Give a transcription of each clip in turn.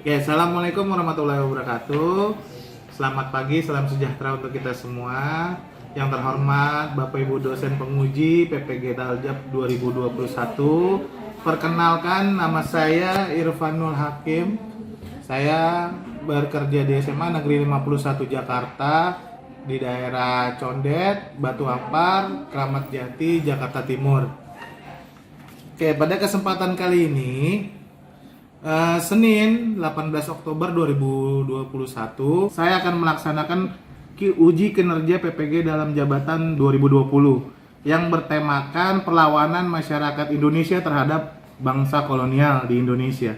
Oke, assalamualaikum warahmatullahi wabarakatuh. Selamat pagi, salam sejahtera untuk kita semua. Yang terhormat Bapak Ibu dosen penguji PPG Daljab 2021. Perkenalkan, nama saya Irfanul Hakim. Saya bekerja di SMA Negeri 51 Jakarta di daerah Condet, Batu Ampar, Kramat Jati, Jakarta Timur. Oke, pada kesempatan kali ini Senin 18 Oktober 2021 saya akan melaksanakan uji kinerja PPG dalam jabatan 2020 yang bertemakan perlawanan masyarakat Indonesia terhadap bangsa kolonial di Indonesia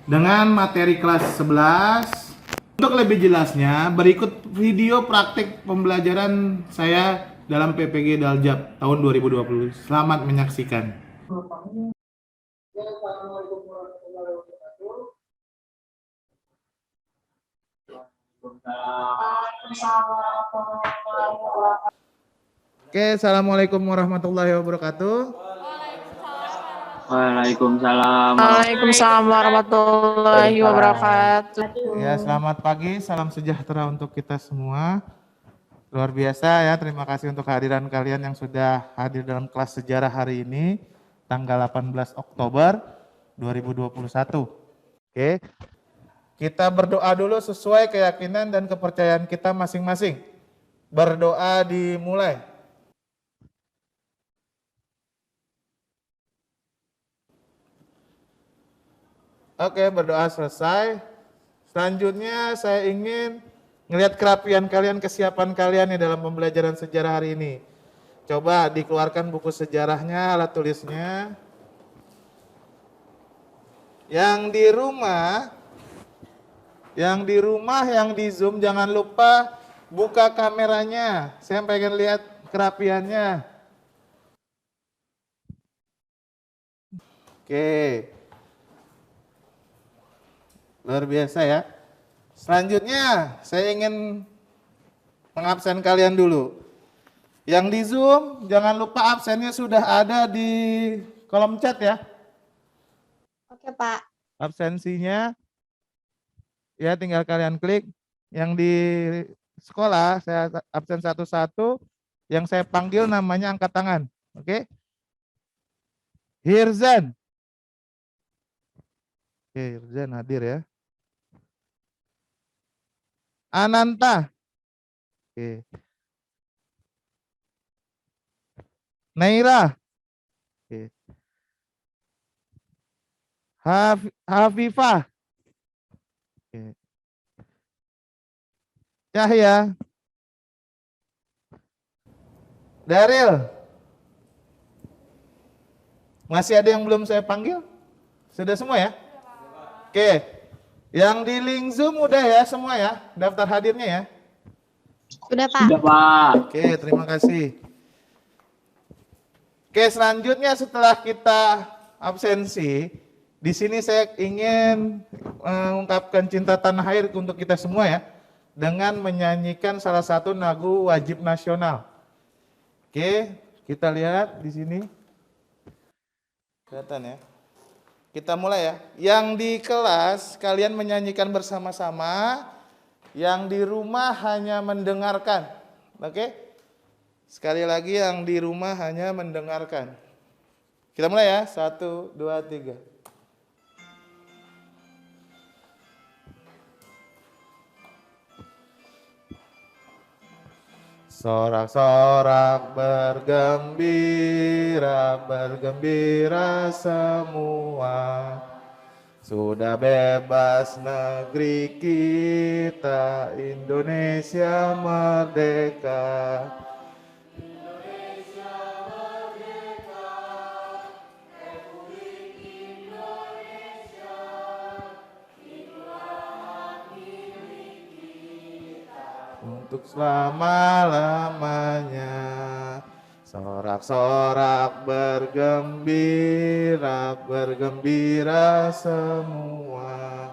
dengan materi kelas 11. Untuk lebih jelasnya, berikut video praktik pembelajaran saya dalam PPG Daljab tahun 2020. Selamat menyaksikan. Oke, assalamualaikum warahmatullahi wabarakatuh. Waalaikumsalam. Waalaikumsalam warahmatullahi wabarakatuh. Ya, selamat pagi, salam sejahtera untuk kita semua. Luar biasa ya, terima kasih untuk kehadiran kalian yang sudah hadir dalam kelas sejarah hari ini, tanggal 18 Oktober 2021. Oke, kita berdoa dulu sesuai keyakinan dan kepercayaan kita masing-masing. Berdoa dimulai. Oke, berdoa selesai. Selanjutnya saya ingin ngelihat kerapian kalian, kesiapan kalian nih dalam pembelajaran sejarah hari ini. Coba dikeluarkan buku sejarahnya, alat tulisnya. Yang di rumah, yang di Zoom jangan lupa buka kameranya. Saya pengen lihat kerapiannya. Oke. Luar biasa ya. Selanjutnya saya ingin mengabsen kalian dulu. Yang di Zoom jangan lupa absennya sudah ada di kolom chat ya. Oke, Pak. Absensinya ya tinggal kalian klik. Yang di sekolah saya absen satu-satu, yang saya panggil namanya angkat tangan. Oke? Hirzan. Oke, Hirzan hadir ya. Ananta. Oke. Naira. Oke. Hafifah. Oke. Cahya. Daril. Masih ada yang belum saya panggil? Sudah semua ya? Oke. Yang di link Zoom udah ya semua ya? Daftar hadirnya ya? Sudah, Pak. Sudah, Pak. Oke, terima kasih. Oke, selanjutnya setelah kita absensi, di sini saya ingin mengungkapkan cinta tanah air untuk kita semua ya, dengan menyanyikan salah satu lagu wajib nasional. Oke, kita lihat di sini. Kelihatan ya. Kita mulai ya. Yang di kelas kalian menyanyikan bersama-sama, yang di rumah hanya mendengarkan. Oke? Sekali lagi yang di rumah hanya mendengarkan. Kita mulai ya. 1, 2, 3. Sorak-sorak bergembira, bergembira semua. Sudah bebas negeri kita, Indonesia merdeka. Indonesia merdeka, Republik Indonesia, itulah milik kita untuk selama-lamanya. Sorak-sorak bergembira, bergembira semua.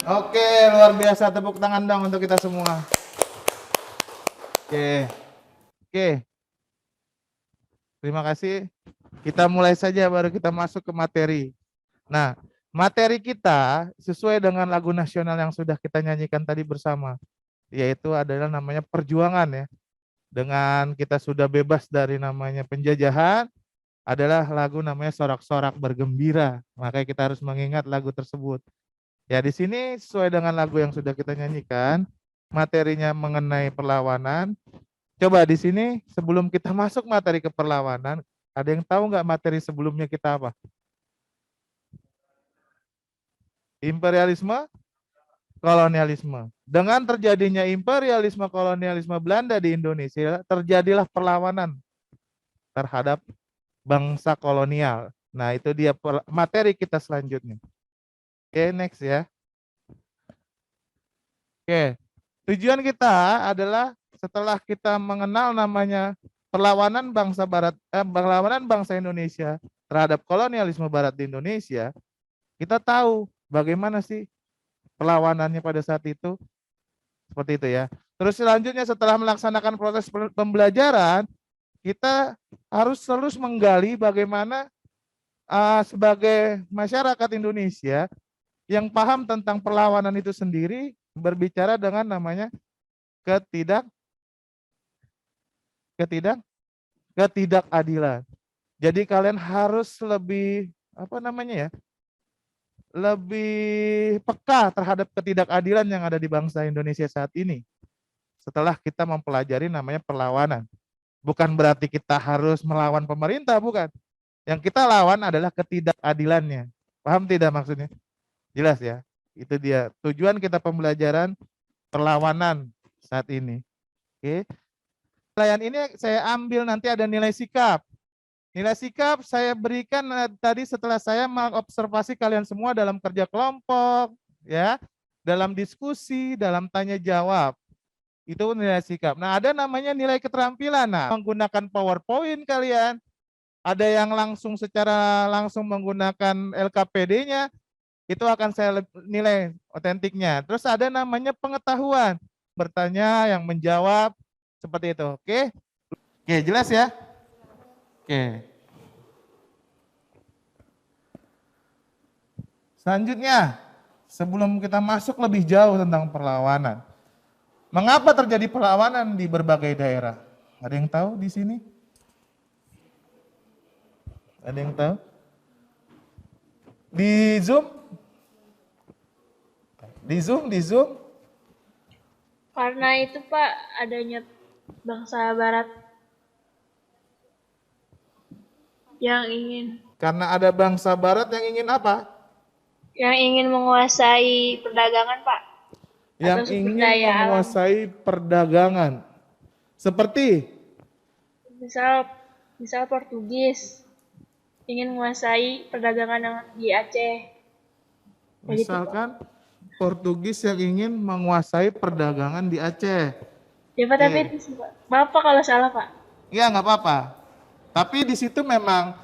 Oke, luar biasa, tepuk tangan dong untuk kita semua. Oke. Oke. Terima kasih. Kita mulai saja baru kita masuk ke materi. Nah, materi kita sesuai dengan lagu nasional yang sudah kita nyanyikan tadi bersama, yaitu adalah namanya perjuangan ya. Dengan kita sudah bebas dari namanya penjajahan, adalah lagu namanya Sorak-Sorak Bergembira. Makanya kita harus mengingat lagu tersebut. Ya, di sini sesuai dengan lagu yang sudah kita nyanyikan, materinya mengenai perlawanan. Coba di sini sebelum kita masuk materi ke perlawanan, ada yang tahu nggak materi sebelumnya kita apa? Imperialisme, kolonialisme. Dengan terjadinya imperialisme kolonialisme Belanda di Indonesia, terjadilah perlawanan terhadap bangsa kolonial. Nah, itu dia materi kita selanjutnya. Oke, next ya. Oke, tujuan kita adalah setelah kita mengenal namanya perlawanan bangsa Barat, perlawanan bangsa Indonesia terhadap kolonialisme Barat di Indonesia, kita tahu bagaimana sih perlawanannya pada saat itu, seperti itu ya. Terus selanjutnya setelah melaksanakan proses pembelajaran, kita harus terus menggali bagaimana sebagai masyarakat Indonesia yang paham tentang perlawanan itu sendiri berbicara dengan namanya ketidakadilan. Jadi kalian harus lebih lebih peka terhadap ketidakadilan yang ada di bangsa Indonesia saat ini. Setelah kita mempelajari namanya perlawanan. Bukan berarti kita harus melawan pemerintah, bukan. Yang kita lawan adalah ketidakadilannya. Paham tidak maksudnya? Jelas ya? Itu dia tujuan kita pembelajaran perlawanan saat ini. Oke. Penilaian ini saya ambil nanti ada nilai sikap. Nilai sikap saya berikan tadi setelah saya mengobservasi kalian semua dalam kerja kelompok, ya, dalam diskusi, dalam tanya jawab. Itu nilai sikap. Nah, ada namanya nilai keterampilan. Nah, menggunakan PowerPoint kalian, ada yang secara langsung menggunakan LKPD-nya, itu akan saya nilai otentiknya. Terus ada namanya pengetahuan, bertanya, yang menjawab, seperti itu. Oke? Oke, jelas ya? Oke. Selanjutnya, sebelum kita masuk lebih jauh tentang perlawanan. Mengapa terjadi perlawanan di berbagai daerah? Ada yang tahu di sini? Ada yang tahu? Di Zoom? Di Zoom? Karena itu Pak, adanya bangsa Barat yang ingin Karena ada bangsa Barat yang ingin apa? menguasai perdagangan Pak. Yang Atau sumber ingin daya alam. menguasai perdagangan. Seperti? Misal Portugis ingin menguasai perdagangan yang di Aceh. Misalkan Portugis yang ingin menguasai perdagangan di Aceh. Ya Pak, tapi itu sih Pak. Maaf Pak kalau salah Pak. Ya, nggak apa-apa. Tapi di situ memang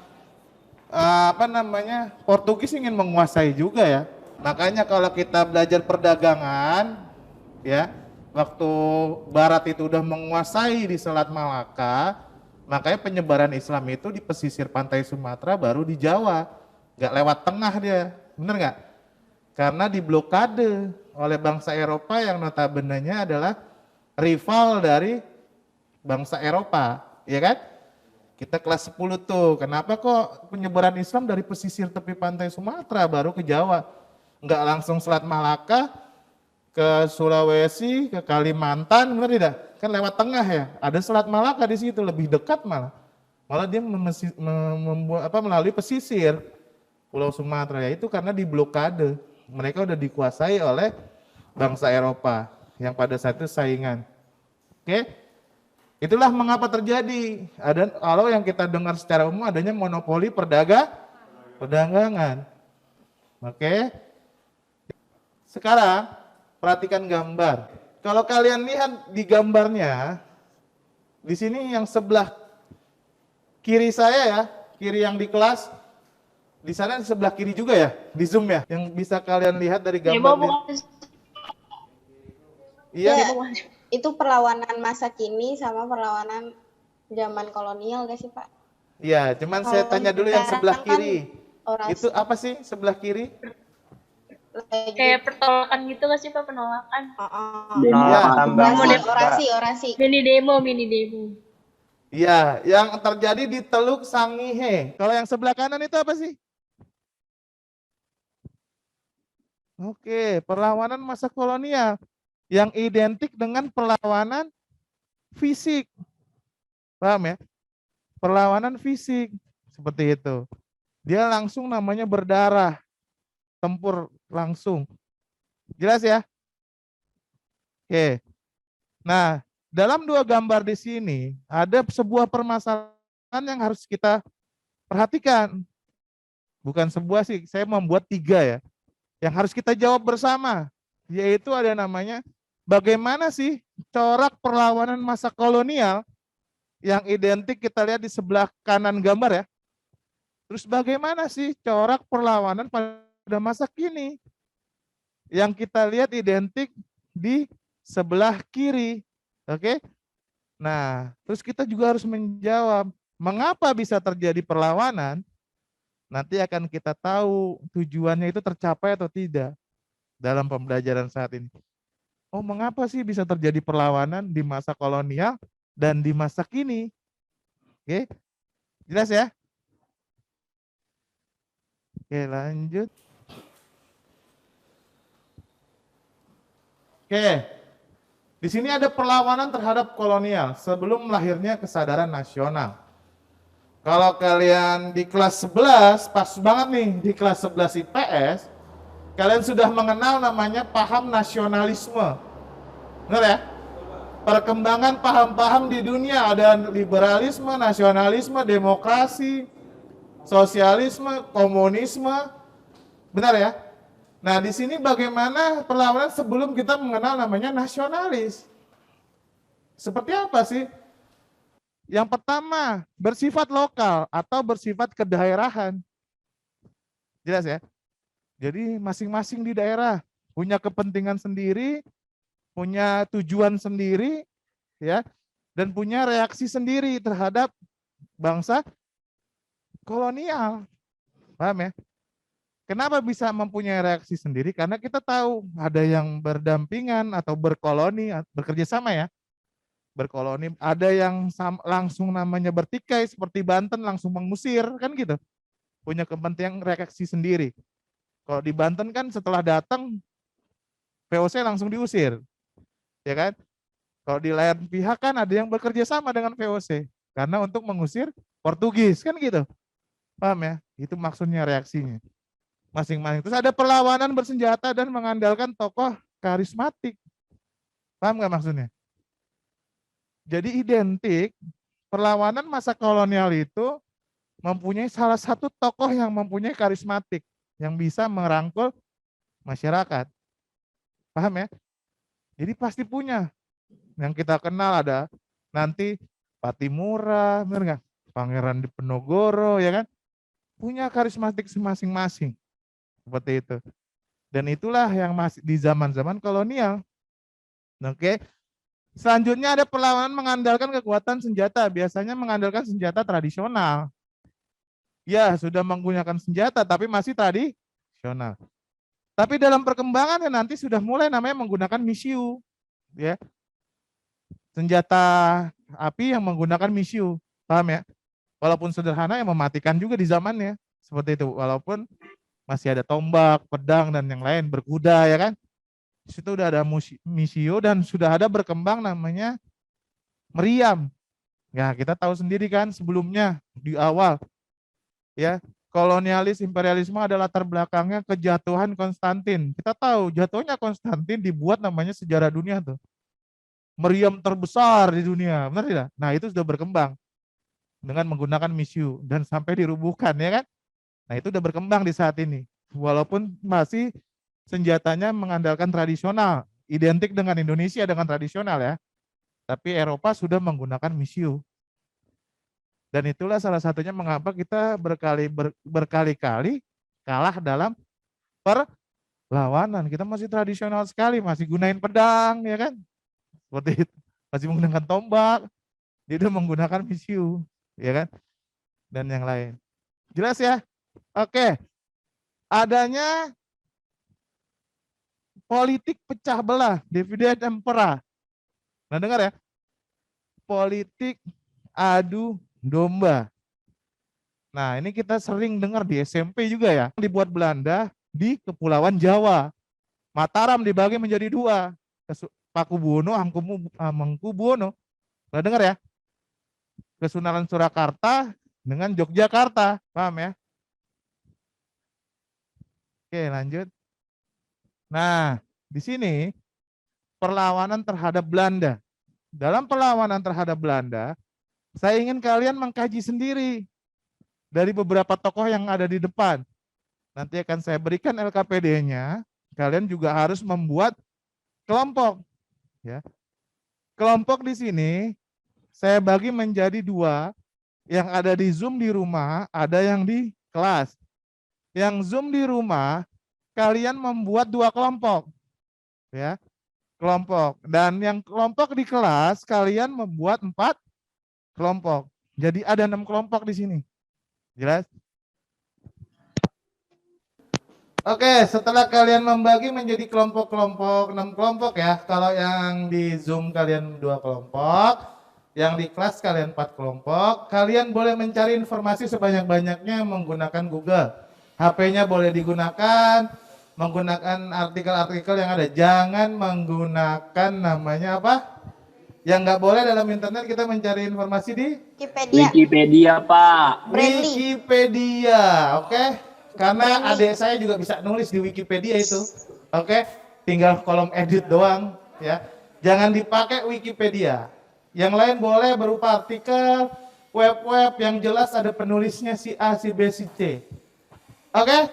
Portugis ingin menguasai juga ya. Makanya kalau kita belajar perdagangan, ya, waktu Barat itu udah menguasai di Selat Malaka, makanya penyebaran Islam itu di pesisir pantai Sumatera baru di Jawa, nggak lewat tengah dia, bener nggak? Karena diblokade oleh bangsa Eropa yang notabene-nya adalah rival dari bangsa Eropa, ya kan? Kita kelas 10 tuh, kenapa kok penyebaran Islam dari pesisir tepi pantai Sumatera baru ke Jawa? Nggak langsung Selat Malaka, ke Sulawesi, ke Kalimantan, benar tidak? Kan lewat tengah ya, ada Selat Malaka di situ, lebih dekat malah. Malah dia melalui pesisir Pulau Sumatera, ya itu karena diblokade. Mereka udah dikuasai oleh bangsa Eropa yang pada saat itu saingan. Oke? Itulah mengapa terjadi. Kalau yang kita dengar secara umum adanya monopoli perdagangan. Oke? Sekarang perhatikan gambar. Kalau kalian lihat di gambarnya, di sini yang sebelah kiri saya ya, kiri yang di kelas, di sana di sebelah kiri juga ya, di Zoom ya, yang bisa kalian lihat dari gambar. Bukan Iya, Ya, Demo masih. itu perlawanan masa kini sama perlawanan zaman kolonial gak sih, Pak? iya. Cuman saya Kalau tanya dulu yang sebelah sekarang kan kiri. Itu orasi apa sih sebelah kiri? lagi. Kayak pertolongan gitu gak sih Pak, penolakan? Iya, Orasi. Mini demo. iya. Yang terjadi di Teluk Sangihe. Kalau yang sebelah kanan itu apa sih? Oke, perlawanan masa kolonial yang identik dengan perlawanan fisik. Paham ya? Perlawanan fisik seperti itu. Dia langsung namanya berdarah, tempur langsung. Jelas ya? Oke. Nah, dalam dua gambar di sini ada sebuah permasalahan yang harus kita perhatikan. Bukan sebuah sih, saya membuat tiga ya. Yang harus kita jawab bersama, yaitu ada namanya bagaimana sih corak perlawanan masa kolonial yang identik kita lihat di sebelah kanan gambar ya. Terus bagaimana sih corak perlawanan pada masa kini yang kita lihat identik di sebelah kiri. Oke? Nah, terus kita juga harus menjawab mengapa bisa terjadi perlawanan. Nanti akan kita tahu tujuannya itu tercapai atau tidak dalam pembelajaran saat ini. Oh, mengapa sih bisa terjadi perlawanan di masa kolonial dan di masa kini? Oke, jelas ya? Oke, lanjut. Oke, di sini ada perlawanan terhadap kolonial sebelum lahirnya kesadaran nasional. Kalau kalian di kelas 11, pas banget nih di kelas 11 IPS, kalian sudah mengenal namanya paham nasionalisme. Benar ya? Perkembangan paham-paham di dunia ada liberalisme, nasionalisme, demokrasi, sosialisme, komunisme. Benar ya? Nah, di sini bagaimana perlawanan sebelum kita mengenal namanya nasionalis. Seperti apa sih? Yang pertama, bersifat lokal atau bersifat kedaerahan. Jelas ya? Jadi masing-masing di daerah punya kepentingan sendiri, punya tujuan sendiri, ya, dan punya reaksi sendiri terhadap bangsa kolonial. Paham ya? Kenapa bisa mempunyai reaksi sendiri? Karena kita tahu ada yang berdampingan atau berkoloni, bekerja sama ya. Berkoloni, ada yang langsung namanya bertikai seperti Banten langsung mengusir, kan gitu. Punya kepentingan reaksi sendiri. Kalau di Banten kan setelah datang VOC langsung diusir. Ya kan? Kalau di lain pihak kan ada yang bekerja sama dengan VOC karena untuk mengusir Portugis, kan gitu. Paham ya? Itu maksudnya reaksinya. Masing-masing. Terus ada perlawanan bersenjata dan mengandalkan tokoh karismatik. Paham nggak maksudnya? Jadi identik perlawanan masa kolonial itu mempunyai salah satu tokoh yang mempunyai karismatik yang bisa merangkul masyarakat. Paham ya? Jadi pasti punya. Yang kita kenal ada nanti Patimura, benar nggak? Pangeran Diponegoro, ya kan? Punya karismatik masing-masing. Seperti itu. Dan itulah yang masih di zaman-zaman kolonial. Oke. Selanjutnya ada perlawanan mengandalkan kekuatan senjata. Biasanya mengandalkan senjata tradisional. Ya, sudah menggunakan senjata, tapi masih tradisional. Tapi dalam perkembangannya nanti sudah mulai namanya menggunakan misiu. Ya. Senjata api yang menggunakan misiu. Paham ya? Walaupun sederhana yang mematikan juga di zamannya. Seperti itu. Walaupun masih ada tombak, pedang, dan yang lain, berkuda, ya kan? Di situ udah ada misio dan sudah ada berkembang namanya meriam. Ya, kita tahu sendiri kan sebelumnya di awal ya, kolonialis imperialisme ada latar belakangnya kejatuhan Konstantin. Kita tahu jatuhnya Konstantin dibuat namanya sejarah dunia tuh. Meriam terbesar di dunia, benar tidak? Nah, itu sudah berkembang dengan menggunakan misiu dan sampai dirubuhkan, ya kan? Nah, itu udah berkembang di saat ini. Walaupun masih senjatanya mengandalkan tradisional, identik dengan Indonesia dengan tradisional ya. Tapi Eropa sudah menggunakan misiu. Dan itulah salah satunya mengapa kita berkali-kali kalah dalam Perlawanan, kita masih tradisional sekali, masih gunain pedang, ya kan? Seperti itu. Masih menggunakan tombak, dia menggunakan misiu, ya kan? Dan yang lain. Jelas ya? Oke. Adanya politik pecah belah, divide and impera. Nah, dengar ya. Politik adu domba. Nah, ini kita sering dengar di SMP juga ya. Dibuat Belanda di Kepulauan Jawa. Mataram dibagi menjadi dua. Pakubuwono, Hamengkubuwono. Nah, dengar ya. Kesunanan Surakarta dengan Yogyakarta. Paham ya? Oke, lanjut. Nah, di sini perlawanan terhadap Belanda. Dalam perlawanan terhadap Belanda, saya ingin kalian mengkaji sendiri dari beberapa tokoh yang ada di depan. Nanti akan saya berikan LKPD-nya. Kalian juga harus membuat kelompok. Ya. Kelompok di sini saya bagi menjadi dua. Yang ada di Zoom di rumah, ada yang di kelas. Yang Zoom di rumah, kalian membuat dua kelompok. Ya, kelompok. Dan yang kelompok di kelas, kalian membuat 4 kelompok. Jadi ada 6 kelompok di sini. Jelas? Oke, setelah kalian membagi menjadi kelompok-kelompok, 6 kelompok ya. Kalau yang di Zoom kalian 2 kelompok, yang di kelas kalian 4 kelompok, kalian boleh mencari informasi sebanyak-banyaknya menggunakan Google. HP-nya boleh digunakan, menggunakan artikel-artikel yang ada. Jangan menggunakan namanya apa? Yang nggak boleh dalam internet kita mencari informasi di Wikipedia. Wikipedia, Pak. Brandly. Wikipedia, oke? Karena adik saya juga bisa nulis di Wikipedia itu, oke? Tinggal kolom edit doang, ya. Jangan dipakai Wikipedia. Yang lain boleh berupa artikel, web-web yang jelas ada penulisnya si A, si B, si C. Oke?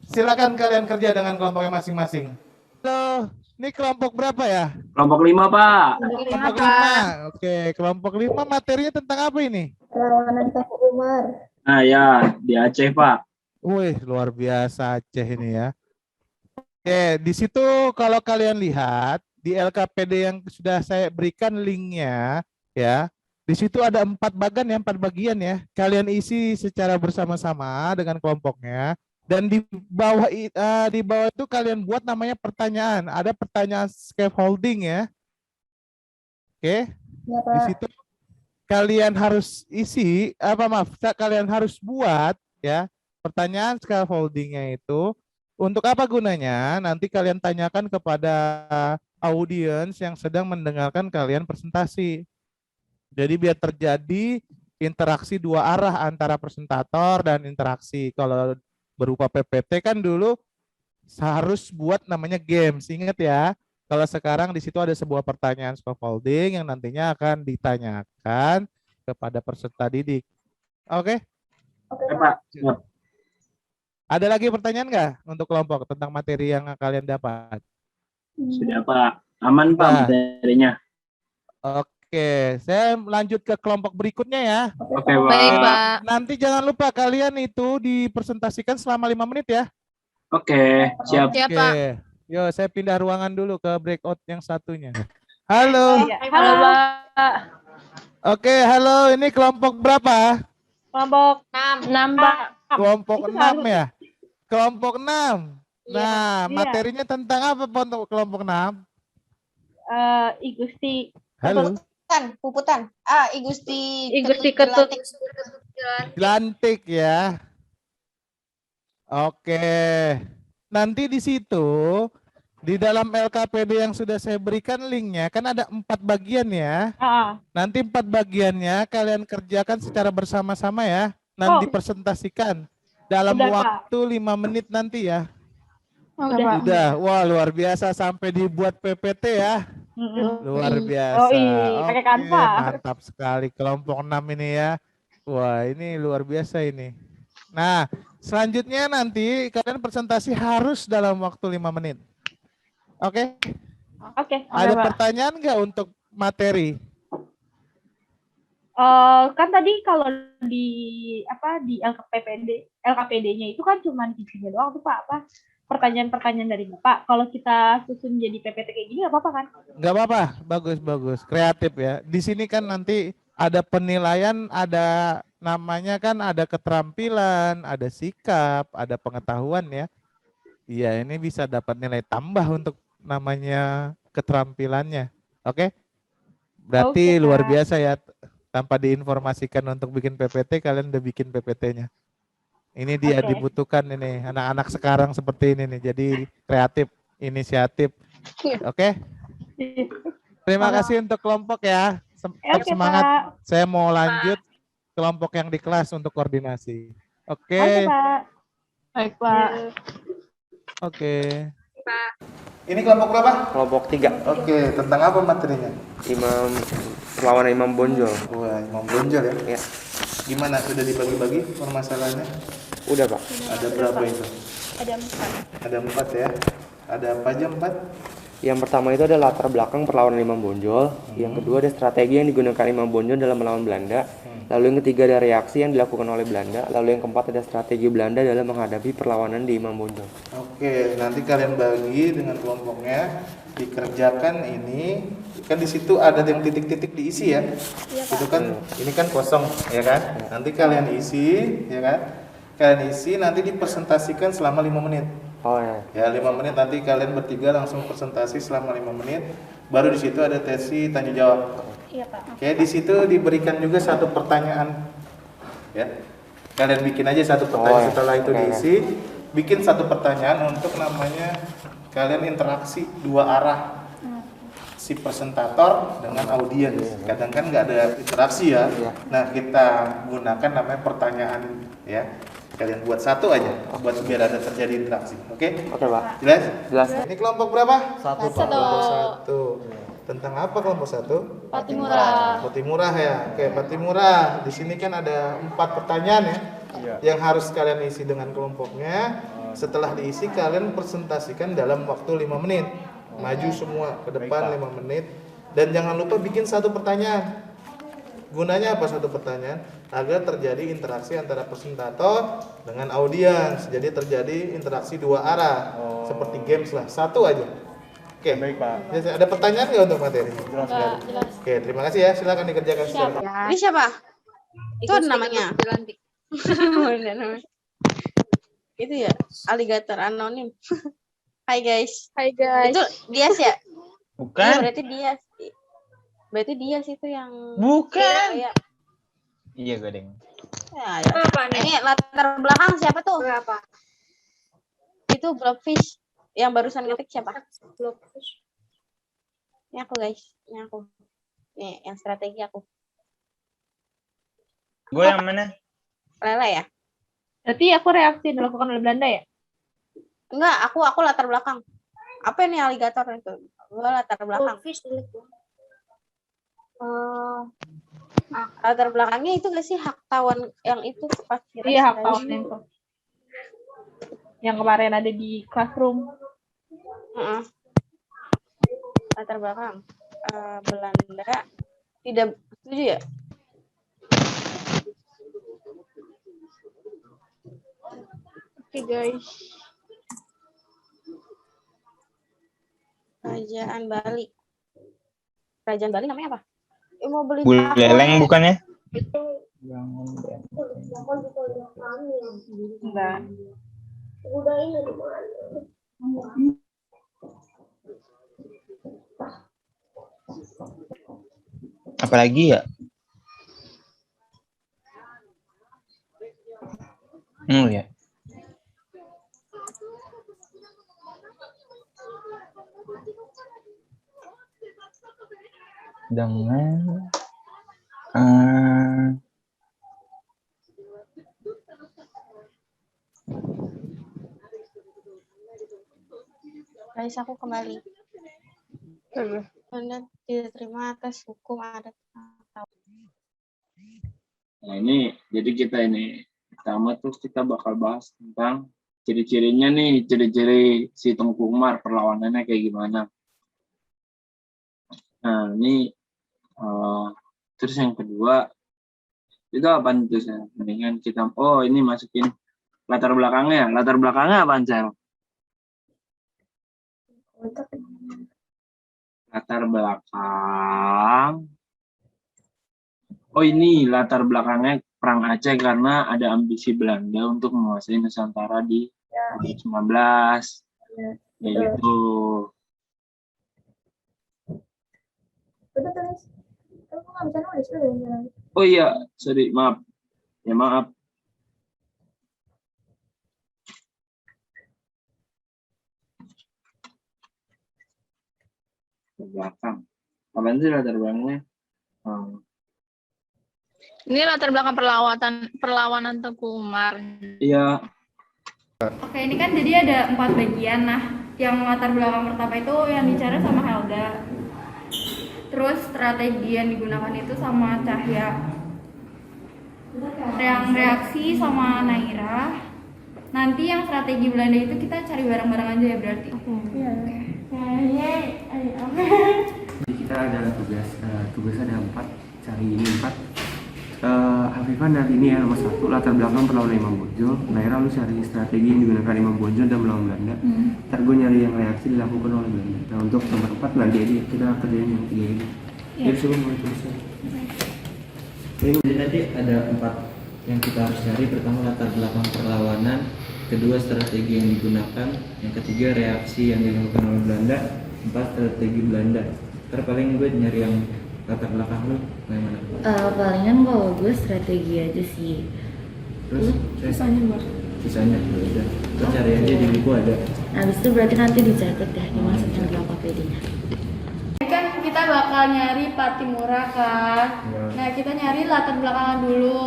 Silakan kalian kerja dengan kelompoknya masing-masing. Halo, ini kelompok berapa ya? Kelompok 5, Pak. Kelompok 5. Oke, kelompok 5 materinya tentang apa ini? Perlawanan Kafuk Umar. Nah, ya, di Aceh, Pak. Wih, luar biasa Aceh ini ya. Oke, di situ kalau kalian lihat di LKPD yang sudah saya berikan linknya, ya, di situ ada 4 bagian ya. Kalian isi secara bersama-sama dengan kelompoknya. Dan di bawah itu kalian buat namanya pertanyaan. Ada pertanyaan scaffolding ya. Oke. Ya, Di Pak. situ kalian harus isi kalian harus buat ya pertanyaan scaffoldingnya itu untuk apa gunanya? Nanti kalian tanyakan kepada audiens yang sedang mendengarkan kalian presentasi. Jadi biar terjadi interaksi dua arah antara presentator dan interaksi. Kalau berupa PPT kan dulu harus buat namanya games, ingat ya. Kalau sekarang di situ ada sebuah pertanyaan scaffolding yang nantinya akan ditanyakan kepada peserta didik. Oke? Oke, Ya, Pak. Pak. Siap. Ada lagi pertanyaan nggak untuk kelompok tentang materi yang kalian dapat? Sudah, Pak. Aman, Pak, Sudah. materinya. Oke, saya lanjut ke kelompok berikutnya ya. Oke, Pak. Baik, Pak. Nanti jangan lupa kalian itu dipresentasikan selama 5 menit ya. Oke, siap. Siap, Oke. Pak. Yo, saya pindah ruangan dulu ke breakout yang satunya. Halo. Halo, Pak. Oke, halo. Ini kelompok berapa? Kelompok 6, Pak. Kelompok 6 ya? Kelompok 6. Nah, Iya. materinya tentang apa Pak, untuk kelompok 6? I Gusti. Halo. Puputan. I Gusti I Gusti Ketut. Lantik ya. Oke. Nanti di situ, di dalam LKPD yang sudah saya berikan linknya, kan ada 4 bagian ya. Nanti 4 bagiannya kalian kerjakan secara bersama-sama ya. Nanti dipresentasikan dalam Udah, Pak. waktu 5 menit nanti ya. Udah. Sudah, wah luar biasa sampai dibuat PPT ya. Luar biasa. Oh, iya, pakai Oke, Canva. mantap sekali kelompok 6 ini ya. Wah, ini luar biasa ini. Nah, selanjutnya nanti kalian presentasi harus dalam waktu 5 menit. Oke? Oke, Ada Pak. pertanyaan nggak untuk materi? Kan tadi kalau di LKPD-nya itu kan cuma isinya doang tuh Pak, apa pertanyaan-pertanyaan dari Bapak. Kalau kita susun jadi PPT kayak gini nggak apa-apa kan? Nggak apa-apa, bagus, kreatif ya. Di sini kan nanti ada penilaian, ada namanya kan ada keterampilan, ada sikap, ada pengetahuan ya. Iya, ini bisa dapat nilai tambah untuk namanya keterampilannya. Oke? Berarti Oke, luar Kak. biasa ya. Tanpa diinformasikan untuk bikin PPT, kalian udah bikin PPT-nya. Ini dia Oke. dibutuhkan ini anak-anak sekarang seperti ini nih. Jadi kreatif, inisiatif. Oke? Terima kasih untuk kelompok ya. Tetap Oke, semangat. Pak. Saya mau lanjut kelompok yang di kelas untuk koordinasi. Oke, Oke. Pak. Baik, Pak. Oke. Ini kelompok berapa? Kelompok 3, Oke, tentang apa materinya? perlawanan Imam Bonjol. Wah, Imam Bonjol ya. Ya, Gimana, sudah dibagi-bagi permasalahannya? udah Pak. Ada berapa itu? Ada 4. Ada 4 ya. Ada apa aja 4? Yang pertama itu ada latar belakang perlawanan Imam Bonjol. Yang kedua ada strategi yang digunakan Imam Bonjol dalam melawan Belanda. Lalu yang ketiga ada reaksi yang dilakukan oleh Belanda. Lalu yang keempat ada strategi Belanda dalam menghadapi perlawanan di Imam Bonjol. Oke, nanti kalian bagi dengan kelompoknya, dikerjakan ini. Kan di situ ada yang titik-titik diisi ya. Itu kan ini kan kosong ya kan? Nanti kalian isi ya kan? Kalian isi nanti dipresentasikan selama 5 menit. Oh ya. Ya 5 menit nanti kalian bertiga langsung presentasi selama 5 menit. Baru di situ ada sesi tanya jawab. Iya, Pak. Oke, di situ diberikan juga satu pertanyaan. Ya. Kalian bikin aja satu pertanyaan setelah itu diisi. Bikin satu pertanyaan untuk namanya kalian interaksi dua arah. Si presentator dengan audiens. Kadang kan nggak ada interaksi ya. Nah, kita gunakan namanya pertanyaan ya. Kalian buat satu aja buat biar ada terjadi interaksi. Oke? Oke Pak. Jelas? Jelas. Ini kelompok berapa? Satu. Kelompok 1. Tentang apa kelompok 1? Patimura. Patimura ya. Oke, Patimura. Di sini kan ada 4 pertanyaan ya. Yang harus kalian isi dengan kelompoknya. Setelah diisi kalian presentasikan dalam waktu 5 menit. Maju semua ke depan 5 menit. Dan jangan lupa bikin satu pertanyaan. Gunanya apa satu pertanyaan? Agar terjadi interaksi antara presentator dengan audiens. Jadi terjadi interaksi dua arah. Seperti games lah. Satu aja. Oke. Baik, Pak. Ada pertanyaan nggak untuk materi? Jelas. Oke, terima kasih ya. Silakan dikerjakan secara. Ini siapa? Itu ada namanya. Ada namanya. Itu ya, alligator anonim. Hai guys. Hai, guys. Itu Dias ya? Bukan. Iya, berarti Dias itu yang Bukan. ya. Iya, Godeng. Ya. Ini latar belakang siapa tuh? Berapa? Itu Blobfish. Yang barusan ngetik siapa? Blobfish. Ini aku guys. Ini aku. Nih, yang strategi aku. Gue yang mana? Lele ya? Berarti aku reaksi yang dilakukan oleh Belanda ya? Enggak, aku latar belakang. Apa ini alligator itu? Gua latar belakang. Latar belakangnya itu nggak sih hak tawon yang itu pas Iya, hak tawon itu. Yang kemarin ada di classroom. Latar belakang Belanda tidak setuju ya? Oke, guys. Kerajaan Bali. Kerajaan Bali namanya apa? Mau beli Buleleng bukannya? Enggak. Apalagi ya? Ya. Dengan Guys, aku kembali. Anda tidak terima atas hukum adat. Nah ini, jadi kita ini pertama tuh kita bakal bahas tentang ciri-cirinya nih, ciri-ciri si Tengku Umar, perlawanannya kayak gimana. Nah ini, terus yang kedua, itu apaan tuh saya? Mendingan kita, ini masukin latar belakangnya apaan saya? Untuk Latar belakang. Oh ini latar belakangnya Perang Aceh karena ada ambisi Belanda untuk menguasai Nusantara di abad 19. Kayak gitu. udah tulis. Kamu nggak bisa nulis udah. Oh iya, sorry, maaf. Ya maaf. Ke belakang. Apaan sih latar belakangnya? Ini latar belakang perlawanan Tengku Umar. Iya, Oke, ini kan jadi ada 4 bagian. Nah, yang latar belakang pertama itu yang dicari sama Helda. Terus strategi yang digunakan itu sama Cahya. Yang reaksi sama Naira. Nanti yang strategi Belanda itu kita cari bareng-bareng aja ya berarti. Iya. Jadi kita ada tugas ada 4, cari ini 4. Afifah nanti ini ya nomor 1, latar belakang perlawanan Imam Bonjol. Naira lu cari strategi yang digunakan Imam Bonjol dalam melawan Belanda. Ntar gue nyari yang reaksi dilakukan oleh Belanda. Nah untuk nomor 4 nanti aja kita kerjain yang 3 ini. Jadi sebelum mulai tulisan. Jadi tadi ada 4 yang kita harus cari. Pertama latar belakang perlawanan, kedua strategi yang digunakan, yang ketiga reaksi yang dilakukan oleh Belanda, 4 strategi Belanda. Ntar paling gue nyari yang latar belakang lu gimana? Palingan kalau gue strategi aja sih. Terus sisanya udah. Terus cari aja di buku ada. Habis itu berarti nanti dicatat ya, dimasukin ke APD-nya. Kan kita bakal nyari Patimura kan. Nah, kita nyari latar belakangan dulu.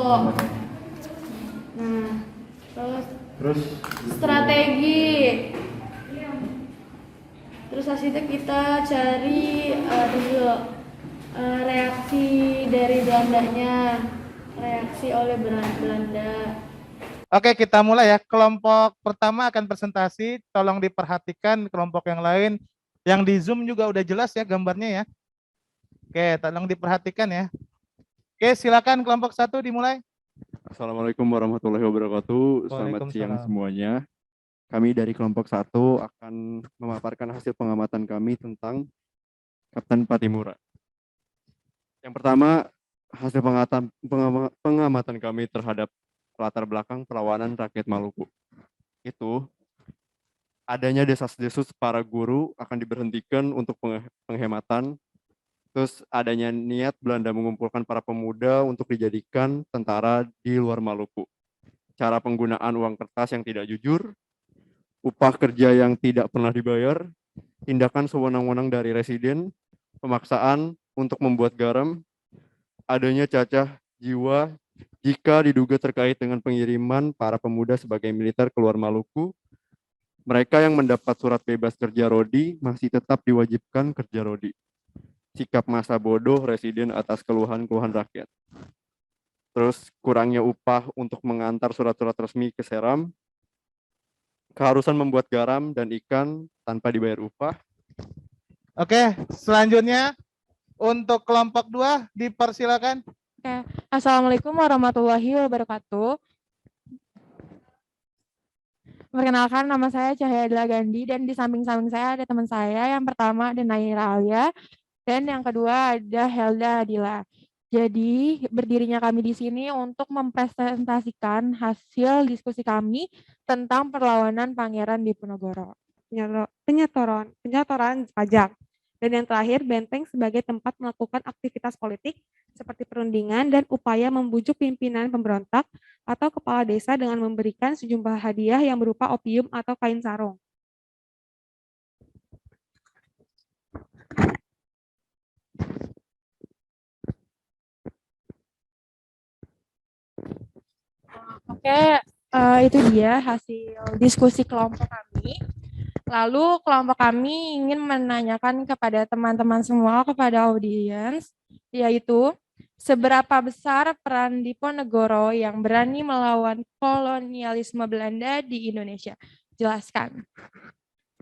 Nah, terus strategi. Terus habis itu kita cari dulu reaksi dari Belandanya, reaksi oleh Belanda. Oke, kita mulai ya. Kelompok pertama akan presentasi. Tolong diperhatikan kelompok yang lain. Yang di Zoom juga udah jelas ya gambarnya ya. Oke, tolong diperhatikan ya. Oke, silakan kelompok 1 dimulai. Assalamualaikum warahmatullahi wabarakatuh. Selamat siang semuanya. Kami dari kelompok 1 akan memaparkan hasil pengamatan kami tentang Kapten Patimura. Yang pertama, hasil pengamatan kami terhadap latar belakang perlawanan rakyat Maluku. Itu adanya desas-desus para guru akan diberhentikan untuk penghematan. Terus adanya niat Belanda mengumpulkan para pemuda untuk dijadikan tentara di luar Maluku. Cara penggunaan uang kertas yang tidak jujur, upah kerja yang tidak pernah dibayar, tindakan sewenang-wenang dari residen, pemaksaan untuk membuat garam, adanya cacah jiwa jika diduga terkait dengan pengiriman para pemuda sebagai militer keluar Maluku. Mereka yang mendapat surat bebas kerja rodi masih tetap diwajibkan kerja rodi. Sikap masa bodoh residen atas keluhan-keluhan rakyat. Terus kurangnya upah untuk mengantar surat-surat resmi ke Seram. Keharusan membuat garam dan ikan tanpa dibayar upah. Oke, selanjutnya untuk kelompok 2 dipersilakan. Assalamualaikum warahmatullahi wabarakatuh. Perkenalkan, nama saya Cahya Adila Gandhi dan di samping-samping saya ada teman saya. Yang pertama ada Naira Alia dan yang kedua ada Helda Adila. Jadi berdirinya kami di sini untuk mempresentasikan hasil diskusi kami tentang perlawanan Pangeran Diponegoro, penyetoran pajak, dan yang terakhir benteng sebagai tempat melakukan aktivitas politik seperti perundingan dan upaya membujuk pimpinan pemberontak atau kepala desa dengan memberikan sejumlah hadiah yang berupa opium atau kain sarung. Oke, itu dia hasil diskusi kelompok kami. Lalu kelompok kami ingin menanyakan kepada teman-teman semua, kepada audiens, yaitu seberapa besar peran Diponegoro yang berani melawan kolonialisme Belanda di Indonesia? Jelaskan.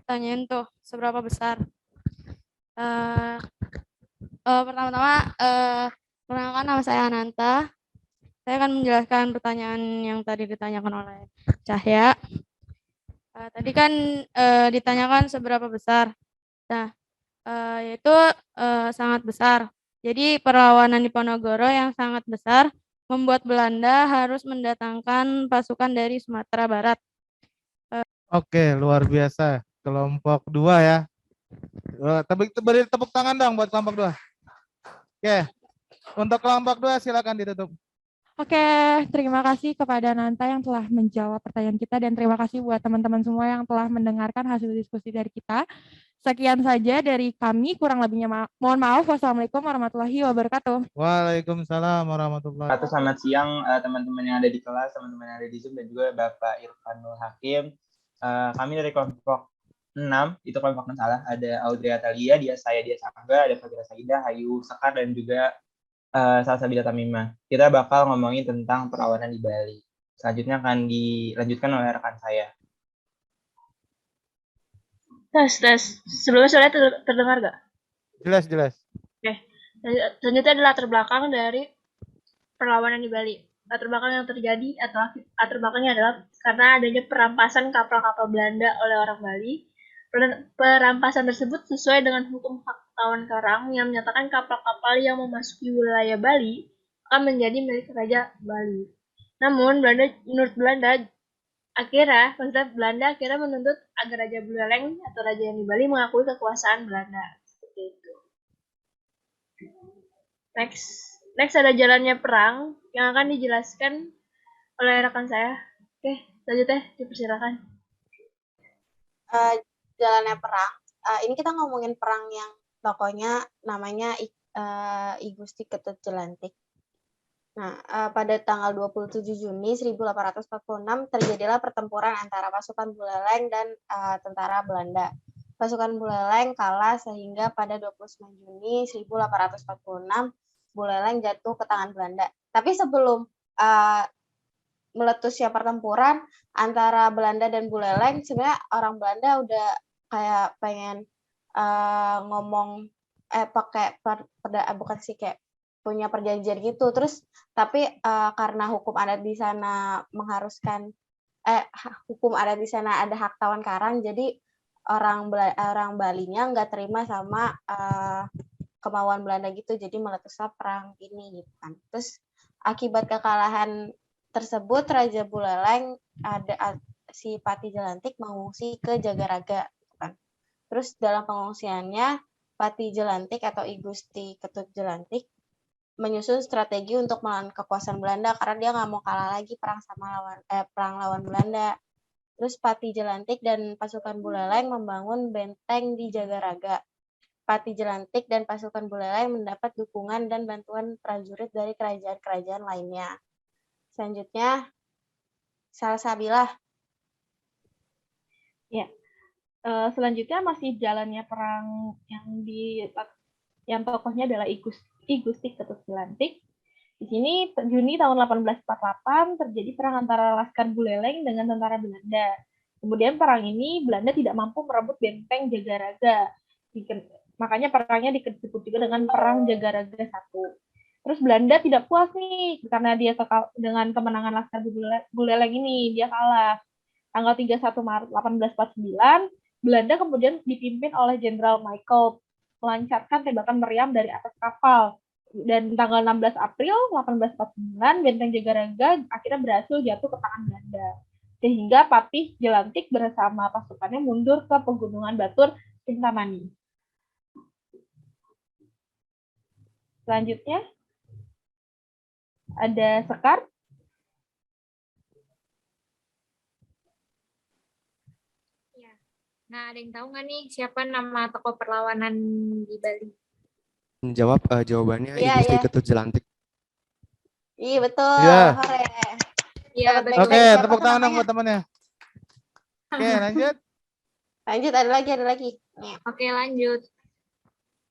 Tanyain tuh, seberapa besar? Pertama-tama, perkenalkan nama saya Ananta. Saya akan menjelaskan pertanyaan yang tadi ditanyakan oleh Cahya. Tadi kan ditanyakan seberapa besar. Nah, yaitu sangat besar. Jadi perlawanan di Ponorogo yang sangat besar membuat Belanda harus mendatangkan pasukan dari Sumatera Barat. Oke, luar biasa. Kelompok 2 ya. Beri tepuk tangan dong buat kelompok 2. Oke. Untuk kelompok 2 silakan ditutup. Oke, terima kasih kepada Nanta yang telah menjawab pertanyaan kita dan terima kasih buat teman-teman semua yang telah mendengarkan hasil diskusi dari kita. Sekian saja dari kami, kurang lebihnya mohon maaf. Wassalamualaikum warahmatullahi wabarakatuh. Waalaikumsalam warahmatullahi wabarakatuh. Selamat siang teman-teman yang ada di kelas, teman-teman yang ada di Zoom, dan juga Bapak Irfanul Hakim. Kami dari kelompok 6, itu kelompok 6 salah, ada Audrey Atalia, Dia Sangga, ada Fadila Saidah, Ayu Sekar, dan juga Salsabila Tamimah. Kita bakal ngomongin tentang perlawanan di Bali. Selanjutnya akan dilanjutkan oleh rekan saya. Tes. Sebelumnya suara terdengar gak? Jelas. Oke. Selanjutnya adalah latar belakang dari perlawanan di Bali. Latar belakang yang terjadi atau latar belakangnya adalah karena adanya perampasan kapal-kapal Belanda oleh orang Bali. Perampasan tersebut sesuai dengan hukum hak tawan Karang yang menyatakan kapal-kapal yang memasuki wilayah Bali akan menjadi milik Raja Bali. Namun menurut Belanda akhirnya menuntut agar Raja Buleleng atau Raja yang di Bali mengakui kekuasaan Belanda. Seperti itu. Next ada jalannya perang yang akan dijelaskan oleh rekan saya. Oke, selanjutnya dipersilakan. Jalannya perang. Ini kita ngomongin perang yang pokoknya namanya I Gusti Ketut Jelantik. Nah, pada tanggal 27 Juni 1846 terjadilah pertempuran antara pasukan Buleleng dan tentara Belanda. Pasukan Buleleng kalah sehingga pada 29 Juni 1846 Buleleng jatuh ke tangan Belanda. Tapi sebelum meletusnya pertempuran antara Belanda dan Buleleng, sebenarnya orang Belanda udah kayak pengen punya perjanjian gitu. Terus tapi karena hukum adat di sana mengharuskan hukum adat di sana ada hak tawan Karang, jadi orang Balinya nggak terima sama kemauan Belanda gitu, jadi meletuslah perang ini gitu kan. Terus akibat kekalahan tersebut Raja Buleleng si Pati Jelantik mengungsi ke Jagaraga gitu kan. Terus dalam pengungsiannya Pati Jelantik atau I Gusti Ketut Jelantik menyusun strategi untuk melawan kekuasaan Belanda karena dia nggak mau kalah lagi perang lawan Belanda. Terus Pati Jelantik dan pasukan Buleleng membangun benteng di Jagaraga. Pati Jelantik dan pasukan Buleleng mendapat dukungan dan bantuan prajurit dari kerajaan-kerajaan lainnya. Selanjutnya, Salsabila. Ya, selanjutnya masih jalannya perang yang tokohnya adalah I Gusti Ketut Jelantik. Di sini Juni tahun 1848 terjadi perang antara Laskar Buleleng dengan tentara Belanda. Kemudian perang ini Belanda tidak mampu merebut benteng Jagaraga. Makanya perangnya disebut juga dengan Perang Jagaraga I. Terus Belanda tidak puas nih karena dia dengan kemenangan Laskar Buleleng ini, dia kalah. Tanggal 31 Maret 1849, Belanda kemudian dipimpin oleh Jenderal Michael melancarkan tembakan meriam dari atas kapal. Dan tanggal 16 April 1849, benteng Jagaraga akhirnya berhasil jatuh ke tangan Belanda. Sehingga Patih Jelantik bersama pasukannya mundur ke Pegunungan Batur, Kintamani. Selanjutnya, ada Sekar. Ya. Nah, ada yang tahu nggak nih siapa nama tokoh perlawanan di Bali? Menjawab jawabannya I Gusti Ketut Jelantik. Iya betul. Iya. Iya, betul. Oke, tepuk tangan dong buat temannya. Oke, lanjut. Lanjut, ada lagi. Nih. Oke, lanjut.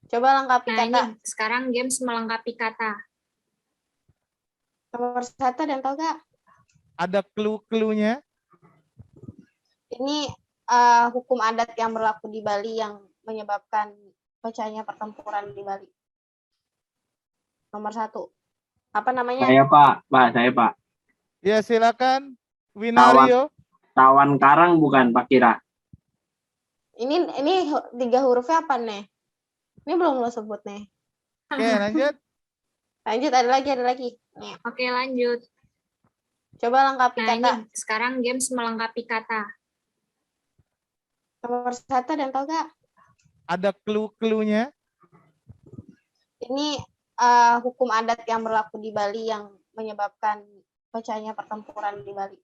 Coba lengkapi kata. Ini sekarang games melengkapi kata. Nomor 1 dan tahu gak? Ada clue-cluenya? Ini hukum adat yang berlaku di Bali yang menyebabkan pecahnya pertempuran di Bali. Nomor 1. Apa namanya? Saya Pak. Ya silakan. Winario. Tawan Karang bukan Pak Kira? Ini 3 hurufnya apa nih? Ini belum lo sebut nih. Oke, lanjut. Lanjut, ada lagi. Nih, Oke, lanjut. coba lengkapi Nah, kata. ini sekarang games melengkapi kata. Nomor 1 ada yang tahu gak? Ada clue-cluenya. Ini hukum adat yang berlaku di Bali yang menyebabkan pecahnya pertempuran di Bali.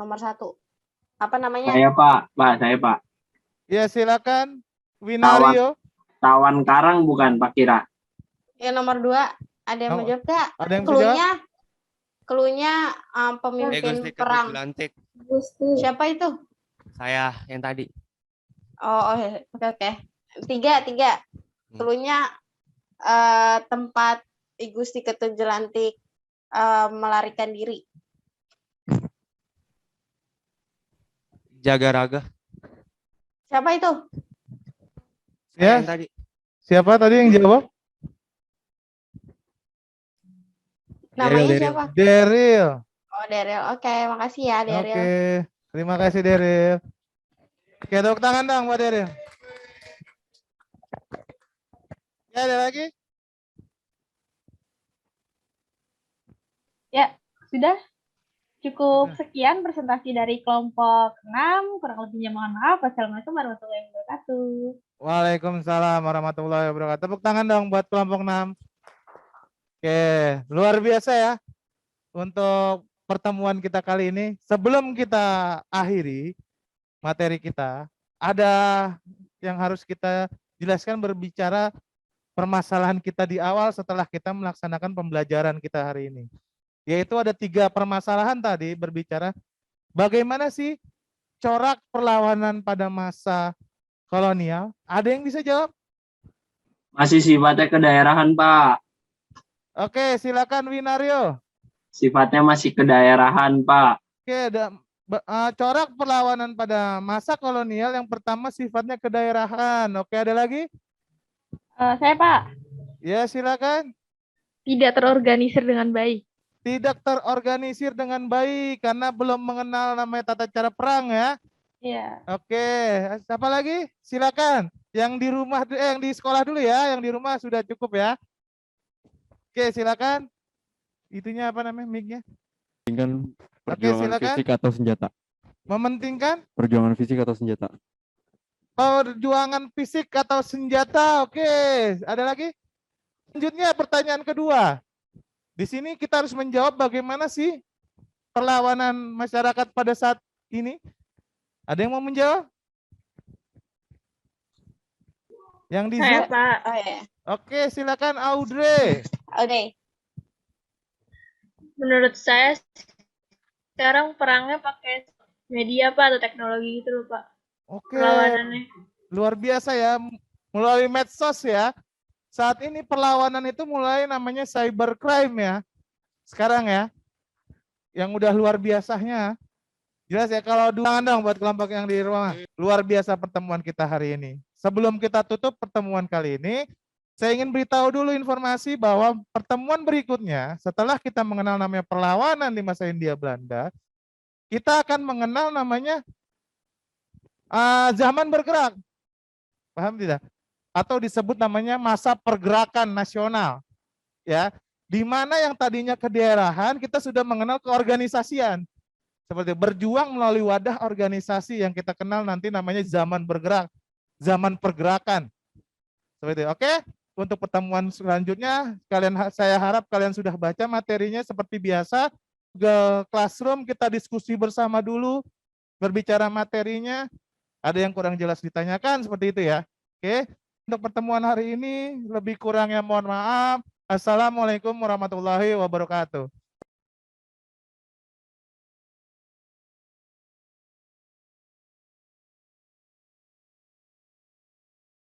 Nomor 1. Apa namanya? Saya Pak, saya Pak. Ya, silakan. Winario. Tawan Karang bukan Pak Kira. Ya, nomor 2. Ada yang mau jawab gak? Ada yang bisa jawab? Cluenya pemimpin perang. Lantik. Siapa itu? Saya yang tadi. Oh, oke. 3. Cluenya tempat I Gusti Ketujulantik melarikan diri. Jaga raga. Siapa itu? Ya. Yang tadi. Siapa tadi yang jawab? Namanya siapa? Daryl. Oh, Daryl. Oke, makasih ya, Daryl. Oke, terima kasih Daryl. Oke, tepuk tangan dong buat Daryl. Ya, ada lagi? Ya, sudah cukup sekian presentasi dari kelompok 6. Kurang lebihnya mohon maaf. Wassalamualaikum warahmatullahi wabarakatuh. Waalaikumsalam warahmatullahi wabarakatuh. Tepuk tangan dong buat kelompok 6. Oke, luar biasa ya untuk pertemuan kita kali ini. Sebelum kita akhiri materi kita, ada yang harus kita jelaskan berbicara permasalahan kita di awal setelah kita melaksanakan pembelajaran kita hari ini. Yaitu ada 3 permasalahan tadi berbicara bagaimana sih corak perlawanan pada masa kolonial. Ada yang bisa jawab? Masih sifatnya kedaerahan Pak. Oke, silakan Winario. Sifatnya masih kedaerahan Pak. Oke, corak perlawanan pada masa kolonial yang pertama sifatnya kedaerahan. Oke, ada lagi? Saya Pak. Ya, silakan. Tidak terorganisir dengan baik. Tidak terorganisir dengan baik karena belum mengenal namanya tata cara perang ya. Iya. Oke, apa lagi? Silakan. Yang di rumah, yang di sekolah dulu ya. Yang di rumah sudah cukup ya. Oke, silakan. Itunya apa namanya mic-nya? Mementingkan perjuangan fisik atau senjata. Mementingkan? Perjuangan fisik atau senjata. Perjuangan fisik atau senjata. Oke, ada lagi? Selanjutnya pertanyaan kedua. Di sini kita harus menjawab bagaimana sih perlawanan masyarakat pada saat ini. Ada yang mau menjawab? Yang di Saya, Zoom? Pak. Oh, ya. Oke, silakan Audrey. Audrey. Menurut saya sekarang perangnya pakai media Pak atau teknologi gitu loh Pak. Oke. Perlawanannya. Luar biasa ya, melalui medsos ya. Saat ini perlawanan itu mulai namanya cybercrime ya. Sekarang ya. Yang udah luar biasanya. Jelas ya, kalau tangan dong buat kelompok yang di rumah. Luar biasa pertemuan kita hari ini. Sebelum kita tutup pertemuan kali ini, saya ingin beritahu dulu informasi bahwa pertemuan berikutnya, setelah kita mengenal namanya perlawanan di masa Hindia Belanda, kita akan mengenal namanya zaman bergerak. Paham tidak? Atau disebut namanya masa pergerakan nasional. Ya, di mana yang tadinya kedaerahan, kita sudah mengenal keorganisasian. Seperti berjuang melalui wadah organisasi yang kita kenal nanti namanya zaman bergerak, zaman pergerakan. Seperti itu. Oke, untuk pertemuan selanjutnya saya harap kalian sudah baca materinya seperti biasa. Ke classroom kita diskusi bersama dulu, berbicara materinya. Ada yang kurang jelas ditanyakan seperti itu ya. Oke, untuk pertemuan hari ini lebih kurangnya mohon maaf. Assalamualaikum warahmatullahi wabarakatuh.